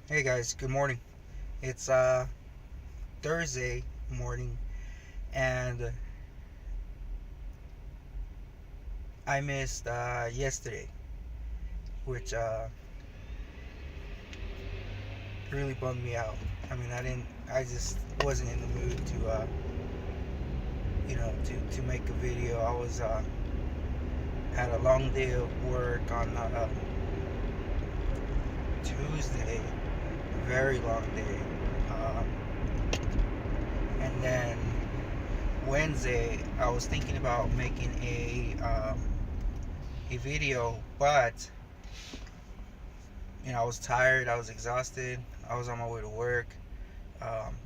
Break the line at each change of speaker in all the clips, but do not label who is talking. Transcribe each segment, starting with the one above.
Hey guys, good morning. It's Thursday morning, and I missed yesterday, which really bummed me out. I mean, I just wasn't in the mood to to make a video. I was had a long day of work on Tuesday, a very long day, um, and then Wednesday I was thinking about making a video, but I was tired, I was exhausted, I was on my way to work,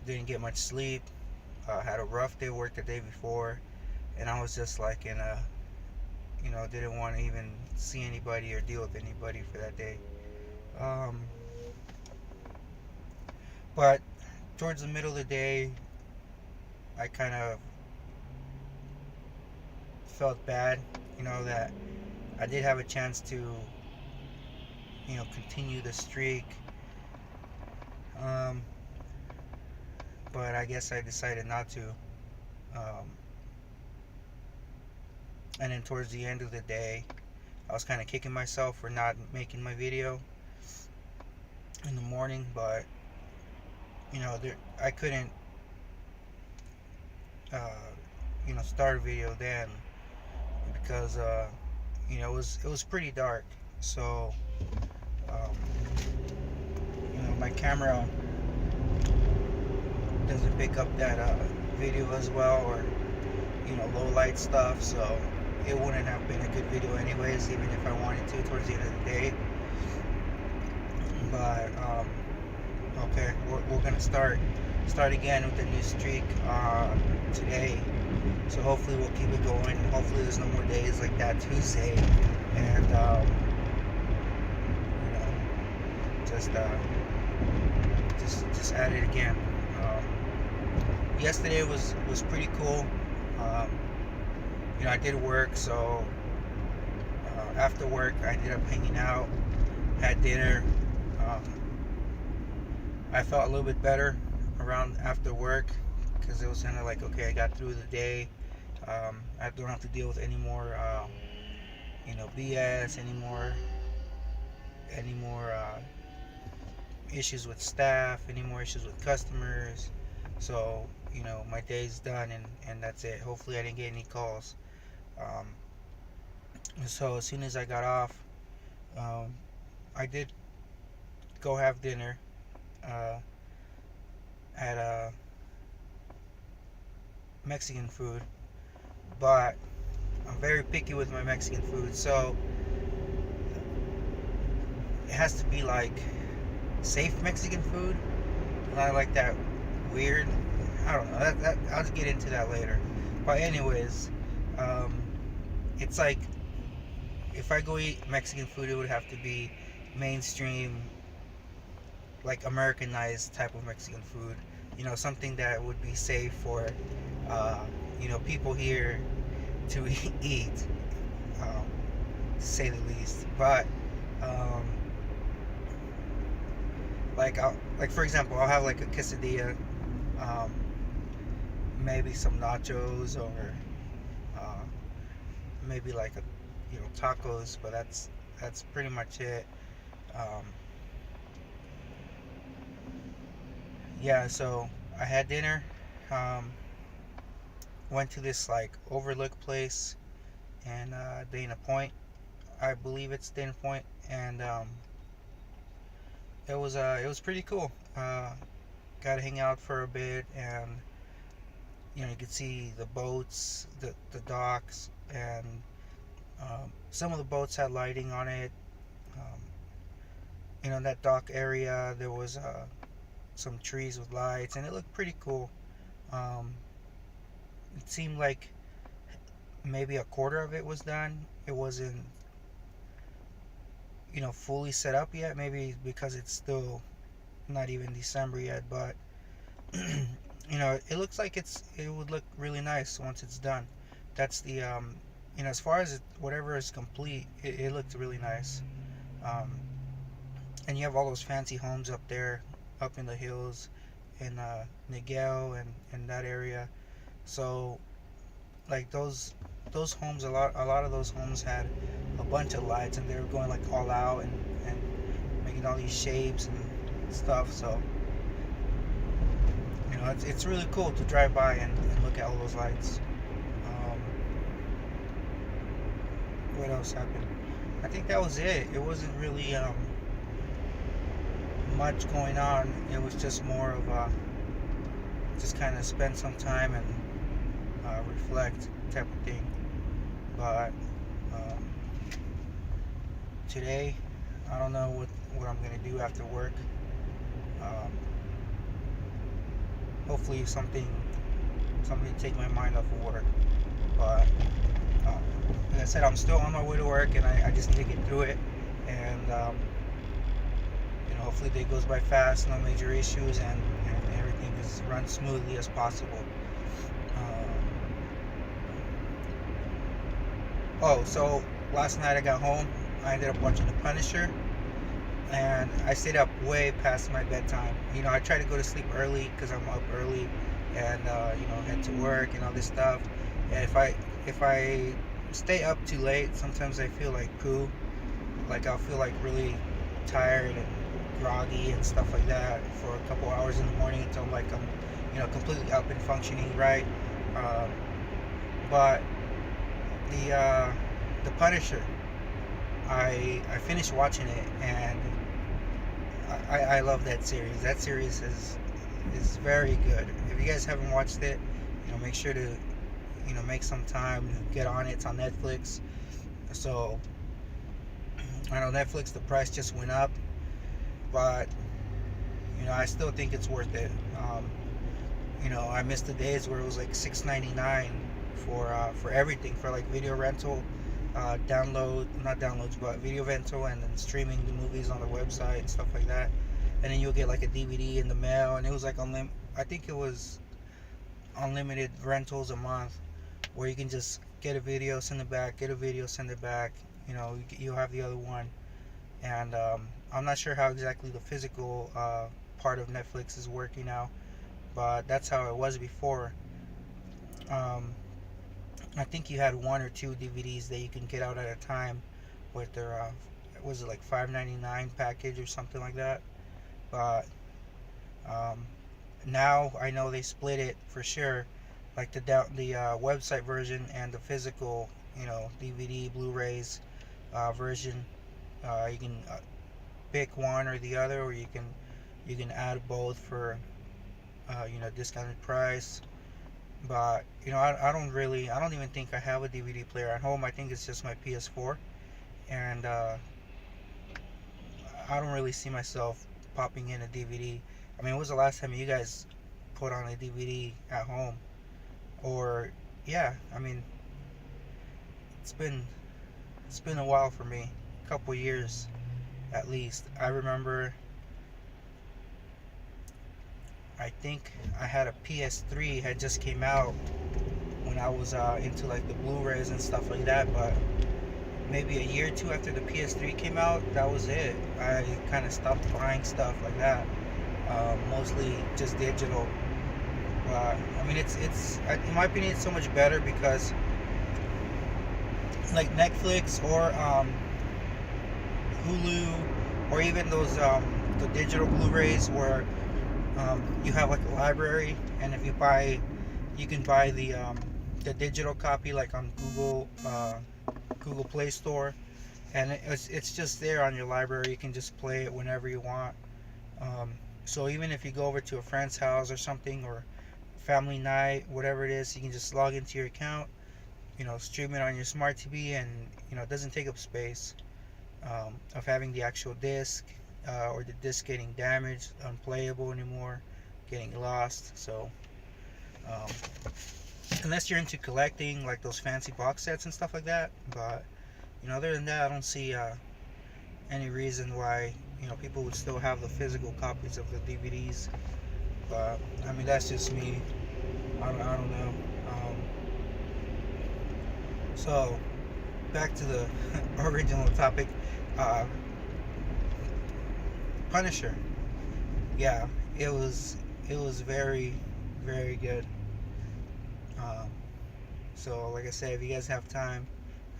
didn't get much sleep, had a rough day work the day before, and I was just like in a, didn't want to even see anybody or deal with anybody for that day. Um, but towards the middle of the day, I kind of felt bad, that I did have a chance to, continue the streak, um, but I guess I decided not to. Um, and then towards the end of the day, I was kind of kicking myself for not making my video in the morning, but I couldn't, uh, start a video then because it was pretty dark. So um, my camera doesn't pick up that video as well, or low light stuff. So it wouldn't have been a good video anyways, even if I wanted to towards the end of the day. But okay, we're gonna start again with the new streak today. So hopefully we'll keep it going. Hopefully there's no more days like that Tuesday, and you know, just just at it again. Yesterday was pretty cool. Um, I did work, so after work I ended up hanging out, had dinner. Um, I felt a little bit better around after work because it was kind of like, okay, I got through the day. I don't have to deal with any more BS, any more issues with staff, any more issues with customers. So my day's done, and that's it. Hopefully I didn't get any calls. Um, so as soon as I got off, um, I did go have dinner uh, at Mexican food, but I'm very picky with my Mexican food, so it has to be like safe Mexican food. Not like that weird. I don't know. That I'll just get into that later. But anyways, um, it's like if I go eat Mexican food, it would have to be mainstream, like Americanized type of Mexican food. Something that would be safe for, uh, people here to eat, um, to say the least. But um, like for example, I'll have like a quesadilla, um, maybe some nachos, or uh, maybe like a tacos, but that's pretty much it. Um, yeah, so I had dinner, um, went to this like overlook place in Dana Point. I believe it's Dana Point, and it was pretty cool. Got to hang out for a bit, and you could see the boats, the docks, and some of the boats had lighting on it. Um, in that dock area, there was some trees with lights, and it looked pretty cool. Um, it seemed like maybe a quarter of it was done. It wasn't, fully set up yet. Maybe because it's still not even December yet, but it looks like it would look really nice once it's done. That's the as far as whatever is complete, it looked really nice. Um, and you have all those fancy homes up there, up in the hills, in Niguel and that area. So like those homes, a lot of those homes had a bunch of lights, and they were going like all out and making all these shapes and stuff. So it's really cool to drive by and look at all those lights. Um, what else happened? I think that was it. It wasn't really much going on. It was just more of just kind of spend some time and reflect type of thing. But um, today, I don't know what I'm gonna do after work. Um, hopefully something to take my mind off of work. But um, like I said, I'm still on my way to work, and I just need to get through it. And hopefully the day goes by fast, no major issues, and everything is run smoothly as possible. Um, so last night I got home. I ended up watching The Punisher, and I stayed up way past my bedtime. I try to go to sleep early because I'm up early, and head to work and all this stuff. And if I stay up too late, sometimes I feel like poo. Like I'll feel like really tired and groggy and stuff like that for a couple hours in the morning until like I'm completely up and functioning right. Um, but the Punisher, I finished watching it, and I love that series. That series is very good. If you guys haven't watched it, make sure to make some time to get on it. It's on Netflix. So I know Netflix, the price just went up, but I still think it's worth it. I missed the days where it was like $6.99 for everything, for like video rental, not downloads, but video rental, and then streaming the movies on the website and stuff like that. And then you'll get like a DVD in the mail, and it was like I think it was unlimited rentals a month, where you can just get a video, send it back, get a video, send it back. You'll have the other one. And I'm not sure how exactly the physical part of Netflix is working now, but that's how it was before. I think you had one or two DVDs that you can get out at a time with their was it like $5.99 package or something like that. But now I know they split it for sure, like the website version and the physical DVD Blu-rays version. You can pick one or the other, or you can add both for discounted price. But I don't even think I have a DVD player at home. I think it's just my PS4, and I don't really see myself popping in a DVD. I mean, when was the last time you guys put on a DVD at home? Or yeah, I mean, it's been a while for me, a couple years at least. I remember, I think I had a PS3 had just came out when I was into like the Blu-rays and stuff like that, but maybe a year or two after the PS3 came out, that was it. I kind of stopped buying stuff like that, mostly just digital. I mean, it's in my opinion, it's so much better because like Netflix or Hulu, or even those the digital Blu-rays where you have like a library, and if you can buy the digital copy like on Google Play Store, and it's just there on your library. You can just play it whenever you want. So even if you go over to a friend's house or something, or family night, whatever it is, you can just log into your account, stream it on your smart TV, and it doesn't take up space of having the actual disc, or the disc getting damaged, unplayable anymore, getting lost. So unless you're into collecting like those fancy box sets and stuff like that, but other than that, I don't see any reason why people would still have the physical copies of the DVDs. But I mean, that's just me. I don't know. So back to the original topic. Punisher. Yeah, it was very very good. Um, so like I said, if you guys have time,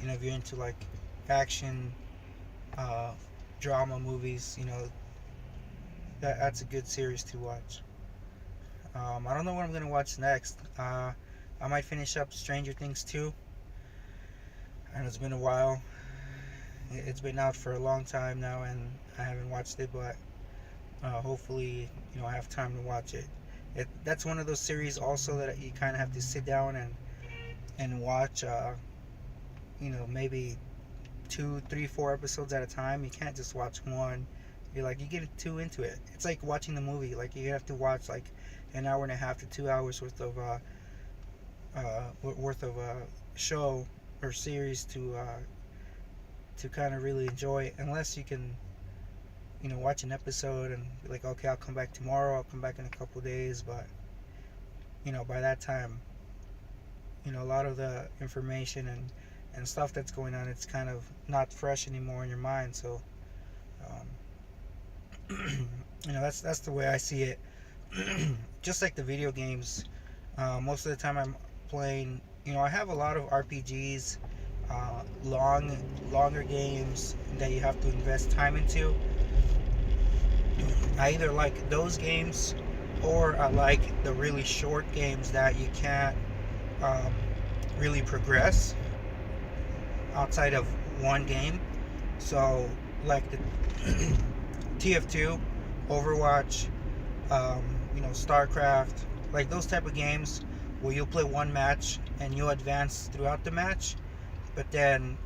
if you're into like action, uh, drama movies, that's a good series to watch. I don't know what I'm gonna watch next. I might finish up Stranger Things 2. I know it's been a while. It's been out for a long time now, and I haven't watched it, but hopefully, I have time to watch it. That's one of those series also that you kind of have to sit down and watch. Maybe two, three, 4 episodes at a time. You can't just watch one. You get too into it. It's like watching the movie. Like you have to watch like an hour and a half to 2 hours worth of show or series to kind of really enjoy it. Unless you can watch an episode and be like, okay, I'll come back tomorrow. I'll come back in a couple days. But by that time, a lot of the information and stuff that's going on, it's kind of not fresh anymore in your mind. So that's the way I see it. Just like the video games, most of the time I'm playing. I have a lot of RPGs, longer games that you have to invest time into. I either like those games, or I like the really short games that you can't um, really progress outside of one game. So like the TF2, Overwatch, StarCraft, like those type of games where you'll play one match and you'll advance throughout the match, but then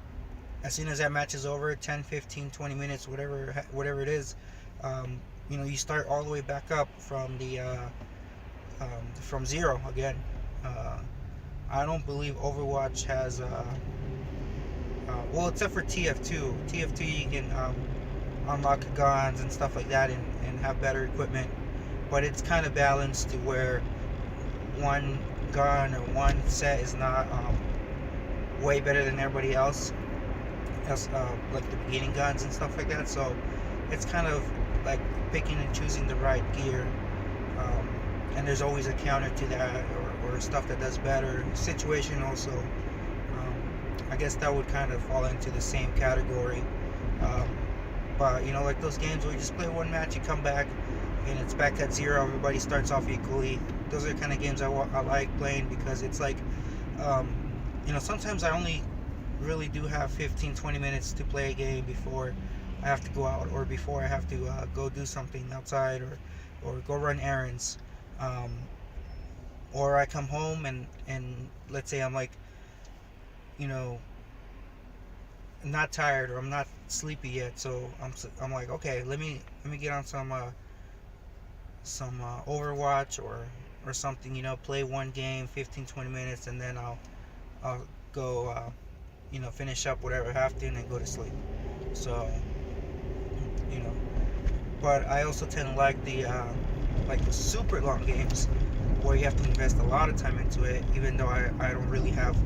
as soon as that match is over, 10, 15, 20 minutes, whatever it is, you start all the way back up from zero again. Uh, I don't believe Overwatch has, well, except for TF2. TF2 you can unlock guns and stuff like that and have better equipment, but it's kind of balanced to where one gun or one set is not way better than everybody else, like the beginning guns and stuff like that. So it's kind of like picking and choosing the right gear, and there's always a counter to that, or stuff that does better. Situation also, I guess that would kind of fall into the same category. But like those games where you just play one match, you come back, and it's back at zero. Everybody starts off equally. Those are the kind of games I like playing, because it's like, sometimes I only really do have 15, 20 minutes to play a game before I have to go out, or before I have to go do something outside, or go run errands, or I come home and let's say I'm like, not tired, or I'm not sleepy yet, so I'm like, okay, let me get on some Overwatch or something, play one game 15, 20 minutes, and then I'll go finish up whatever I have to, and then go to sleep. So you know but I also tend to like the super long games where you have to invest a lot of time into it, even though I don't really have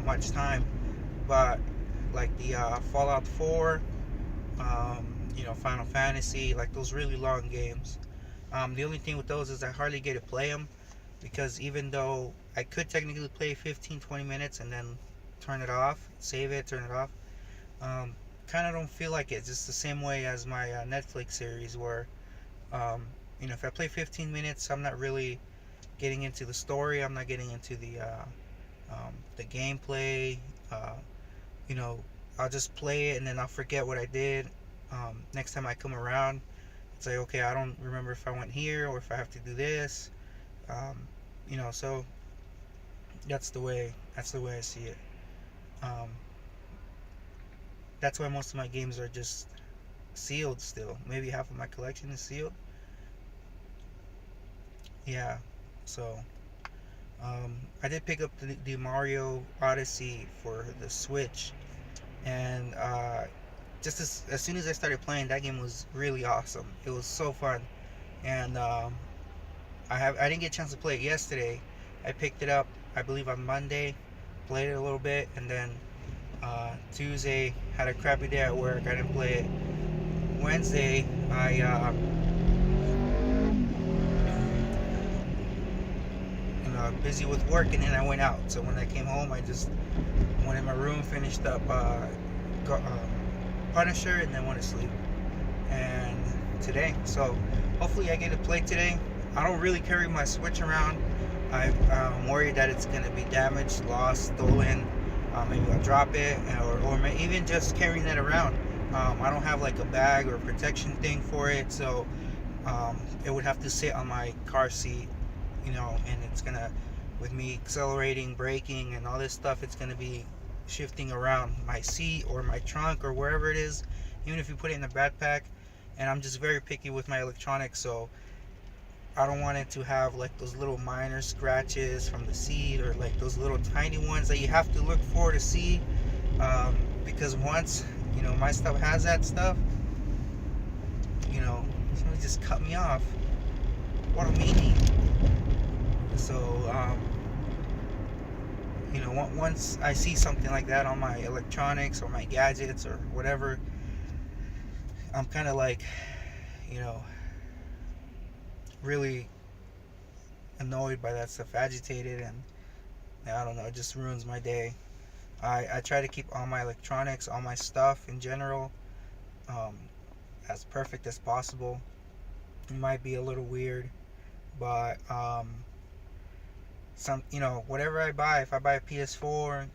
much time. But like the Fallout 4, Final Fantasy, like those really long games. The only thing with those is I hardly get to play them, because even though I could technically play 15, 20 minutes and then turn it off, save it, turn it off, kind of don't feel like it. It's just the same way as my Netflix series, where if I play 15 minutes, I'm not really getting into the story. I'm not getting into the gameplay. I'll just play it and then I'll forget what I did. Next time I come around, it's like, okay, I don't remember if I went here or if I have to do this. So that's the way I see it. That's why most of my games are just sealed still. Maybe half of my collection is sealed. Yeah. So I did pick up the Mario Odyssey for the Switch, and just as soon as I started playing, that game was really awesome. It was so fun, and I didn't get a chance to play it yesterday. I picked it up, I believe, on Monday, played it a little bit, and then Tuesday had a crappy day at work. I didn't play it. Wednesday I busy with work, and then I went out. So when I came home, I just went in my room, finished up Punisher, and then went to sleep. And today, so hopefully I get to play today. I don't really carry my Switch around. I'm worried that it's gonna be damaged, lost, stolen. Maybe I'll drop it, or even just carrying it around. I don't have like a bag or protection thing for it, so it would have to sit on my car seat, and it's gonna, with me accelerating, braking, and all this stuff, it's gonna be shifting around my seat or my trunk or wherever it is, even if you put it in a backpack. And I'm just very picky with my electronics, so I don't want it to have like those little minor scratches from the seat, or like those little tiny ones that you have to look for to see. Because once my stuff has that stuff, somebody just cut me off. What a meanie. So once I see something like that on my electronics or my gadgets or whatever, I'm kind of like, really annoyed by that stuff, agitated, and I don't know, it just ruins my day. I try to keep all my electronics, all my stuff in general, um, as perfect as possible. It might be a little weird, but whatever I buy, if I buy a PS4,